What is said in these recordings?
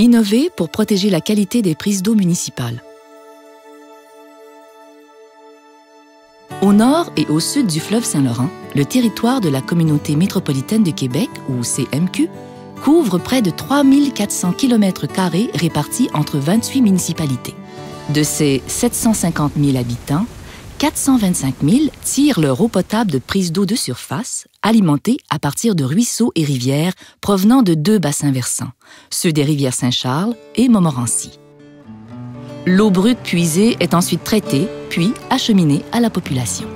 Innover pour protéger la qualité des prises d'eau municipales. Au nord et au sud du fleuve Saint-Laurent, le territoire de la Communauté métropolitaine de Québec, ou CMQ, couvre près de 3400 km² répartis entre 28 municipalités. De ces 750 000 habitants, 425 000 tirent leur eau potable de prise d'eau de surface, alimentée à partir de ruisseaux et rivières provenant de 2 bassins versants, ceux des rivières Saint-Charles et Montmorency. L'eau brute puisée est ensuite traitée, puis acheminée à la population.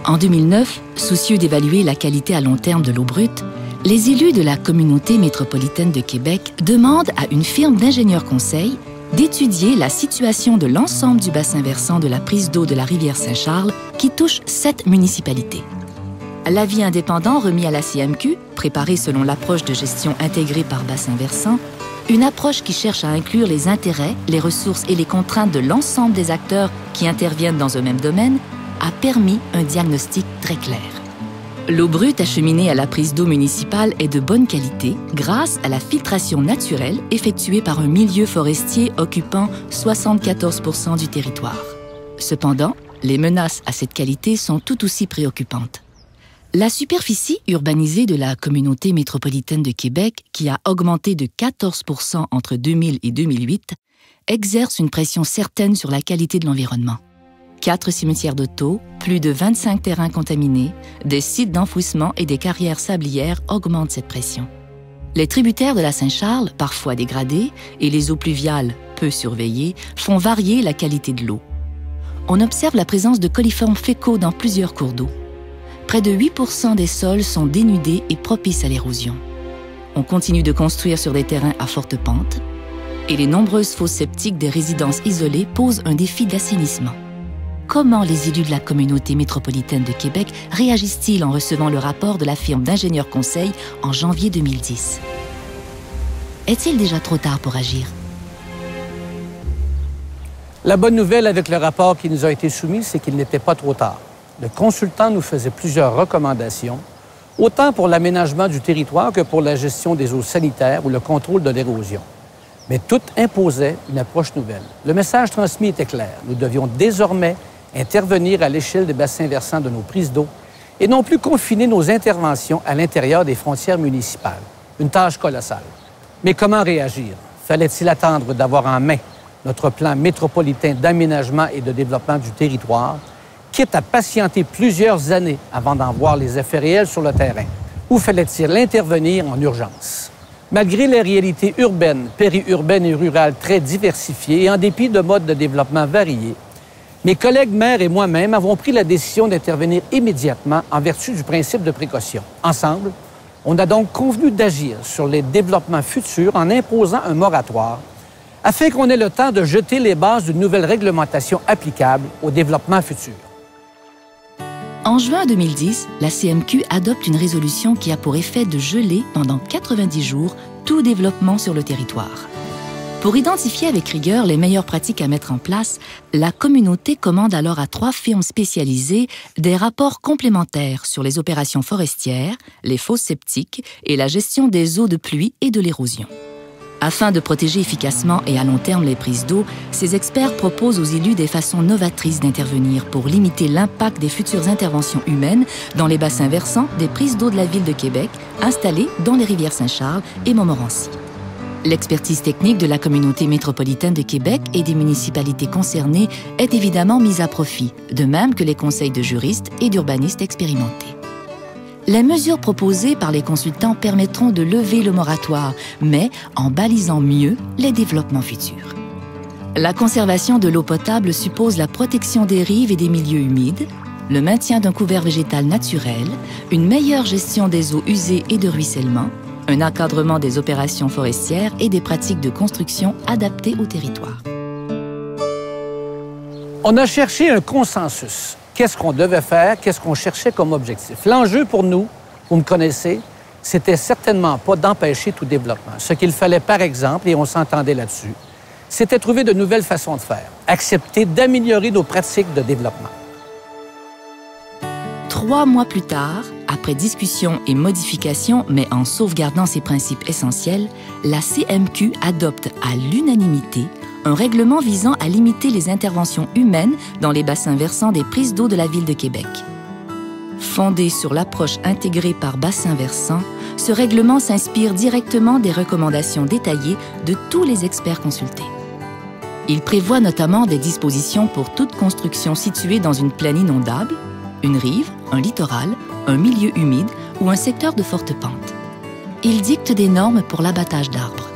En 2009, soucieux d'évaluer la qualité à long terme de l'eau brute, les élus de la Communauté métropolitaine de Québec demandent à une firme d'ingénieurs conseils d'étudier la situation de l'ensemble du bassin versant de la prise d'eau de la rivière Saint-Charles qui touche 7 municipalités. L'avis indépendant remis à la CMQ, préparé selon l'approche de gestion intégrée par bassin versant, une approche qui cherche à inclure les intérêts, les ressources et les contraintes de l'ensemble des acteurs qui interviennent dans un même domaine, a permis un diagnostic très clair. L'eau brute acheminée à la prise d'eau municipale est de bonne qualité grâce à la filtration naturelle effectuée par un milieu forestier occupant 74% du territoire. Cependant, les menaces à cette qualité sont tout aussi préoccupantes. La superficie urbanisée de la Communauté métropolitaine de Québec, qui a augmenté de 14% entre 2000 et 2008, exerce une pression certaine sur la qualité de l'environnement. 4 cimetières d'auto, plus de 25 terrains contaminés, des sites d'enfouissement et des carrières sablières augmentent cette pression. Les tributaires de la Saint-Charles, parfois dégradés, et les eaux pluviales, peu surveillées, font varier la qualité de l'eau. On observe la présence de coliformes fécaux dans plusieurs cours d'eau. Près de 8% des sols sont dénudés et propices à l'érosion. On continue de construire sur des terrains à forte pente et les nombreuses fosses septiques des résidences isolées posent un défi d'assainissement. Comment les élus de la Communauté métropolitaine de Québec réagissent-ils en recevant le rapport de la firme d'ingénieurs conseils en janvier 2010? Est-il déjà trop tard pour agir? La bonne nouvelle avec le rapport qui nous a été soumis, c'est qu'il n'était pas trop tard. Le consultant nous faisait plusieurs recommandations, autant pour l'aménagement du territoire que pour la gestion des eaux sanitaires ou le contrôle de l'érosion. Mais tout imposait une approche nouvelle. Le message transmis était clair. Nous devions désormais intervenir à l'échelle des bassins versants de nos prises d'eau et non plus confiner nos interventions à l'intérieur des frontières municipales. Une tâche colossale. Mais comment réagir? Fallait-il attendre d'avoir en main notre plan métropolitain d'aménagement et de développement du territoire, quitte à patienter plusieurs années avant d'en voir les effets réels sur le terrain? Ou fallait-il intervenir en urgence? Malgré les réalités urbaines, périurbaines et rurales très diversifiées et en dépit de modes de développement variés, mes collègues maires et moi-même avons pris la décision d'intervenir immédiatement en vertu du principe de précaution. Ensemble, on a donc convenu d'agir sur les développements futurs en imposant un moratoire afin qu'on ait le temps de jeter les bases d'une nouvelle réglementation applicable au développement futur. En juin 2010, la CMQ adopte une résolution qui a pour effet de geler pendant 90 jours tout développement sur le territoire. Pour identifier avec rigueur les meilleures pratiques à mettre en place, la communauté commande alors à 3 firmes spécialisées des rapports complémentaires sur les opérations forestières, les fosses septiques et la gestion des eaux de pluie et de l'érosion. Afin de protéger efficacement et à long terme les prises d'eau, ces experts proposent aux élus des façons novatrices d'intervenir pour limiter l'impact des futures interventions humaines dans les bassins versants des prises d'eau de la Ville de Québec installées dans les rivières Saint-Charles et Montmorency. L'expertise technique de la Communauté métropolitaine de Québec et des municipalités concernées est évidemment mise à profit, de même que les conseils de juristes et d'urbanistes expérimentés. Les mesures proposées par les consultants permettront de lever le moratoire, mais en balisant mieux les développements futurs. La conservation de l'eau potable suppose la protection des rives et des milieux humides, le maintien d'un couvert végétal naturel, une meilleure gestion des eaux usées et de ruissellement, un encadrement des opérations forestières et des pratiques de construction adaptées au territoire. On a cherché un consensus. Qu'est-ce qu'on devait faire? Qu'est-ce qu'on cherchait comme objectif? L'enjeu pour nous, vous me connaissez, c'était certainement pas d'empêcher tout développement. Ce qu'il fallait, par exemple, et on s'entendait là-dessus, c'était trouver de nouvelles façons de faire, accepter d'améliorer nos pratiques de développement. 3 mois plus tard, à après discussion et modification, mais en sauvegardant ses principes essentiels, la CMQ adopte à l'unanimité un règlement visant à limiter les interventions humaines dans les bassins versants des prises d'eau de la Ville de Québec. Fondé sur l'approche intégrée par bassin versant, ce règlement s'inspire directement des recommandations détaillées de tous les experts consultés. Il prévoit notamment des dispositions pour toute construction située dans une plaine inondable, une rive, un littoral, un milieu humide ou un secteur de forte pente. Il dicte des normes pour l'abattage d'arbres.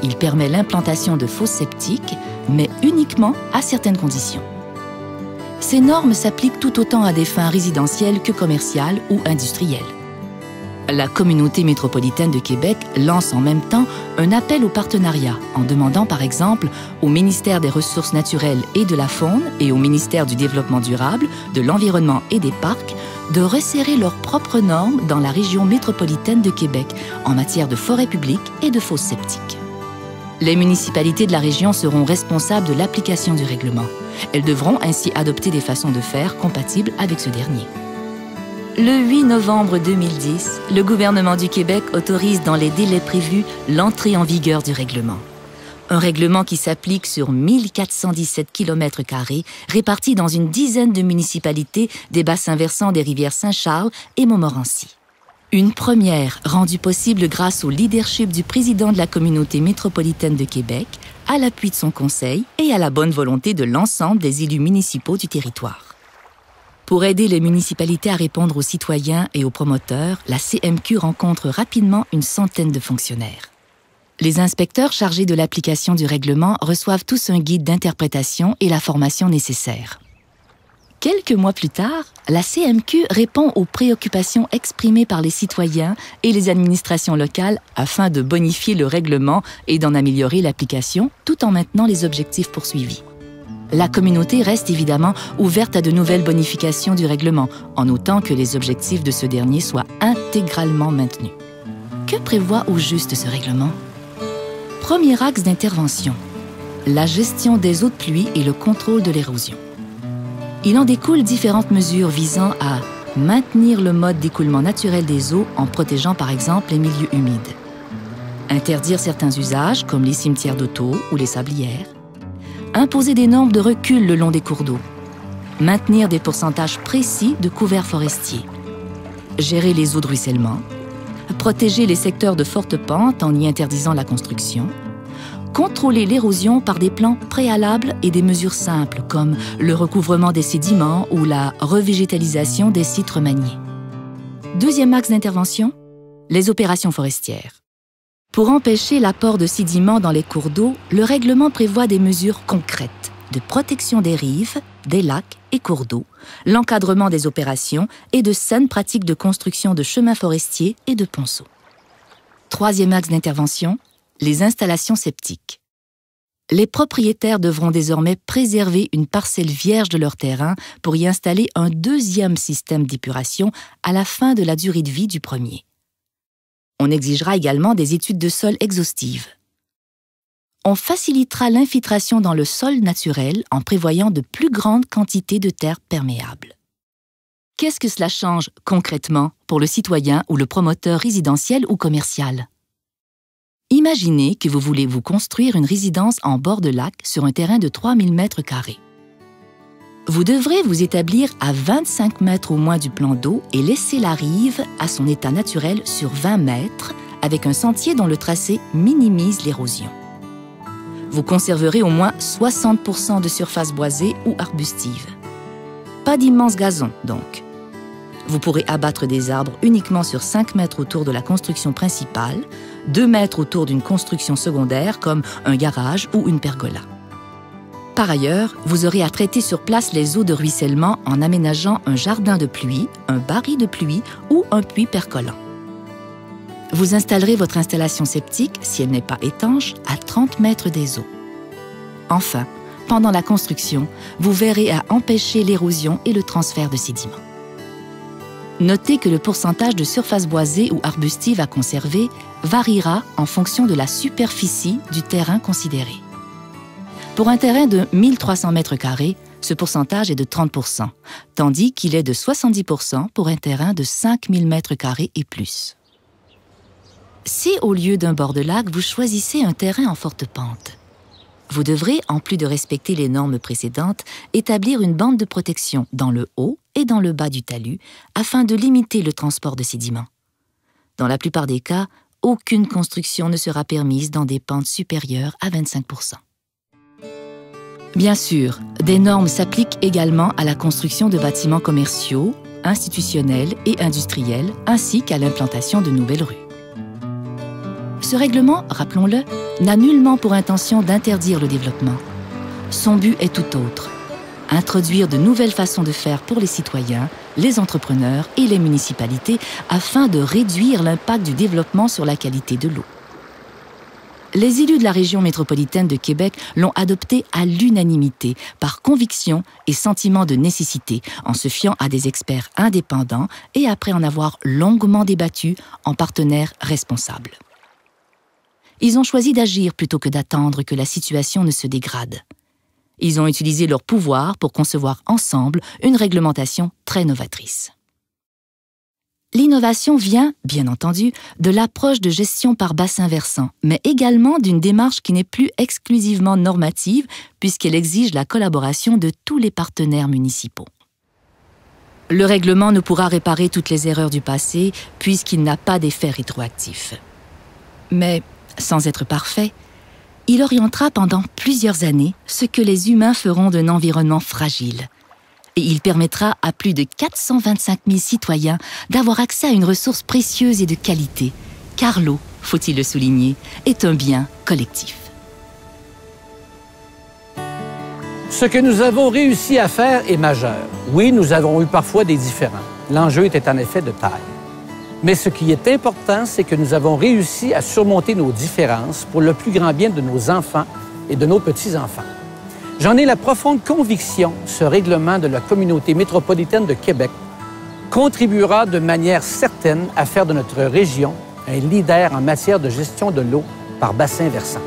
Il permet l'implantation de fosses septiques, mais uniquement à certaines conditions. Ces normes s'appliquent tout autant à des fins résidentielles que commerciales ou industrielles. La communauté métropolitaine de Québec lance en même temps un appel au partenariat en demandant par exemple au ministère des Ressources naturelles et de la Faune et au ministère du Développement durable, de l'Environnement et des Parcs de resserrer leurs propres normes dans la région métropolitaine de Québec en matière de forêts publiques et de fosses septiques. Les municipalités de la région seront responsables de l'application du règlement. Elles devront ainsi adopter des façons de faire compatibles avec ce dernier. Le 8 novembre 2010, le gouvernement du Québec autorise dans les délais prévus l'entrée en vigueur du règlement. Un règlement qui s'applique sur 1417 km² répartis dans une dizaine de municipalités des bassins versants des rivières Saint-Charles et Montmorency. Une première rendue possible grâce au leadership du président de la communauté métropolitaine de Québec, à l'appui de son conseil et à la bonne volonté de l'ensemble des élus municipaux du territoire. Pour aider les municipalités à répondre aux citoyens et aux promoteurs, la CMQ rencontre rapidement une centaine de fonctionnaires. Les inspecteurs chargés de l'application du règlement reçoivent tous un guide d'interprétation et la formation nécessaire. Quelques mois plus tard, la CMQ répond aux préoccupations exprimées par les citoyens et les administrations locales afin de bonifier le règlement et d'en améliorer l'application tout en maintenant les objectifs poursuivis. La communauté reste évidemment ouverte à de nouvelles bonifications du règlement, en notant que les objectifs de ce dernier soient intégralement maintenus. Que prévoit au juste ce règlement? Premier axe d'intervention, la gestion des eaux de pluie et le contrôle de l'érosion. Il en découle différentes mesures visant à maintenir le mode d'écoulement naturel des eaux en protégeant par exemple les milieux humides, interdire certains usages comme les cimetières d'auto ou les sablières, imposer des normes de recul le long des cours d'eau, maintenir des pourcentages précis de couverts forestiers, gérer les eaux de ruissellement, protéger les secteurs de forte pente en y interdisant la construction, contrôler l'érosion par des plans préalables et des mesures simples comme le recouvrement des sédiments ou la revégétalisation des sites remaniés. Deuxième axe d'intervention, les opérations forestières. Pour empêcher l'apport de sédiments dans les cours d'eau, le règlement prévoit des mesures concrètes de protection des rives, des lacs et cours d'eau, l'encadrement des opérations et de saines pratiques de construction de chemins forestiers et de ponceaux. Troisième axe d'intervention, les installations septiques. Les propriétaires devront désormais préserver une parcelle vierge de leur terrain pour y installer un deuxième système d'épuration à la fin de la durée de vie du premier. On exigera également des études de sol exhaustives. On facilitera l'infiltration dans le sol naturel en prévoyant de plus grandes quantités de terre perméable. Qu'est-ce que cela change concrètement pour le citoyen ou le promoteur résidentiel ou commercial? Imaginez que vous voulez vous construire une résidence en bord de lac sur un terrain de 3000 m². Vous devrez vous établir à 25 mètres au moins du plan d'eau et laisser la rive à son état naturel sur 20 mètres avec un sentier dont le tracé minimise l'érosion. Vous conserverez au moins 60% de surface boisée ou arbustive. Pas d'immenses gazons, donc. Vous pourrez abattre des arbres uniquement sur 5 mètres autour de la construction principale, 2 mètres autour d'une construction secondaire comme un garage ou une pergola. Par ailleurs, vous aurez à traiter sur place les eaux de ruissellement en aménageant un jardin de pluie, un baril de pluie ou un puits percolant. Vous installerez votre installation septique, si elle n'est pas étanche, à 30 mètres des eaux. Enfin, pendant la construction, vous verrez à empêcher l'érosion et le transfert de sédiments. Notez que le pourcentage de surface boisée ou arbustive à conserver variera en fonction de la superficie du terrain considéré. Pour un terrain de 1300 m², Ce pourcentage est de 30 %, tandis qu'il est de 70 % pour un terrain de 5000 m² et plus. Si, au lieu d'un bord de lac, vous choisissez un terrain en forte pente, vous devrez, en plus de respecter les normes précédentes, établir une bande de protection dans le haut et dans le bas du talus afin de limiter le transport de sédiments. Dans la plupart des cas, aucune construction ne sera permise dans des pentes supérieures à 25 %. Bien sûr, des normes s'appliquent également à la construction de bâtiments commerciaux, institutionnels et industriels, ainsi qu'à l'implantation de nouvelles rues. Ce règlement, rappelons-le, n'a nullement pour intention d'interdire le développement. Son but est tout autre: introduire de nouvelles façons de faire pour les citoyens, les entrepreneurs et les municipalités afin de réduire l'impact du développement sur la qualité de l'eau. Les élus de la région métropolitaine de Québec l'ont adopté à l'unanimité, par conviction et sentiment de nécessité, en se fiant à des experts indépendants et après en avoir longuement débattu en partenaires responsables. Ils ont choisi d'agir plutôt que d'attendre que la situation ne se dégrade. Ils ont utilisé leur pouvoir pour concevoir ensemble une réglementation très novatrice. L'innovation vient, bien entendu, de l'approche de gestion par bassin versant, mais également d'une démarche qui n'est plus exclusivement normative puisqu'elle exige la collaboration de tous les partenaires municipaux. Le règlement ne pourra réparer toutes les erreurs du passé puisqu'il n'a pas d'effet rétroactif. Mais, sans être parfait, il orientera pendant plusieurs années ce que les humains feront d'un environnement fragile. Et il permettra à plus de 425 000 citoyens d'avoir accès à une ressource précieuse et de qualité, car l'eau, faut-il le souligner, est un bien collectif. Ce que nous avons réussi à faire est majeur. Oui, nous avons eu parfois des différends. L'enjeu était en effet de taille. Mais ce qui est important, c'est que nous avons réussi à surmonter nos différences pour le plus grand bien de nos enfants et de nos petits-enfants. J'en ai la profonde conviction, ce règlement de la communauté métropolitaine de Québec contribuera de manière certaine à faire de notre région un leader en matière de gestion de l'eau par bassin versant.